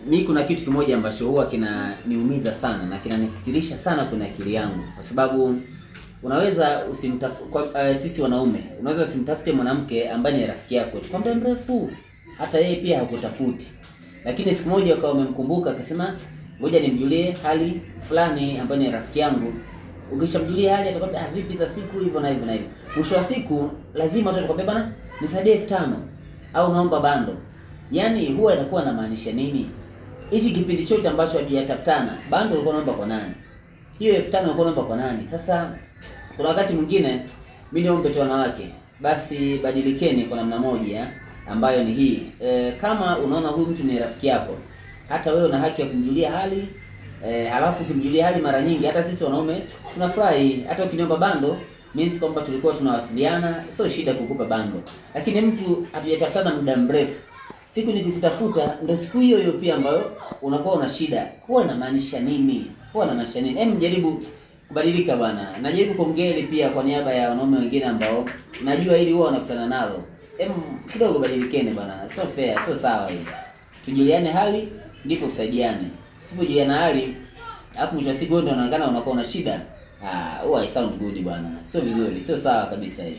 Mi kuna kitu kimoja ambacho huwa kinaniumiza sana na kinanifikirisha sana kwenye akili yangu, kwa sababu unaweza sisi wanaume unaweza usimtafute mwanamke ambaye ni rafiki yako kwa muda mrefu, hata yeye pia hakutafuti, lakini siku moja ukawa umemkumbuka akasema ngoja nimjulie hali fulani ambaye ni rafiki yangu. Ukishamjulia hali atakwambia vipi za siku hivyo na hivyo na hivyo. Mwisho wa siku lazima tu atakwambia bana nisaidie 5,000 au naomba bando. Yaani huwa inakuwa inamaanisha nini? Hichi kipindi chote ambacho hajatafutana, bando ulikuwa unaomba kwa nani? Hiyo 5,000 ulikuwa unaomba kwa nani? Sasa kuna wakati mwingine mimi niombe tu wanawake, basi badilikeni kwa namna moja ambayo ni hii. Kama unaona huyu mtu ni rafiki yako, hata wewe una haki ya kumjulia hali. Halafu ukimjulia hali mara nyingi, hata sisi wanaume tunafurahi. Hata ukiniomba bando means kwamba tulikuwa tunawasiliana, sio shida kukupa bando. Lakini mtu hatujatafutana muda mrefu, siku nikikutafuta ndio siku hiyo hiyo pia ambayo unakuwa una shida. Huwa inamaanisha nini? Huwa inamaanisha nini? Jaribu kubadilika bwana. Najaribu kuongea pia kwa niaba ya wanaume wengine ambao najua hili huwa wanakutana nalo. Kidogo badilikeni bwana. Sio fair, sio sawa hii. Tujuliane hali ndipo kusaidiane. Usipojuliana hali alafu mwisho wa siku wewe ndio unaonekana unakuwa una shida. Huwa I sound good bwana. Sio vizuri, sio sawa kabisa hiyo.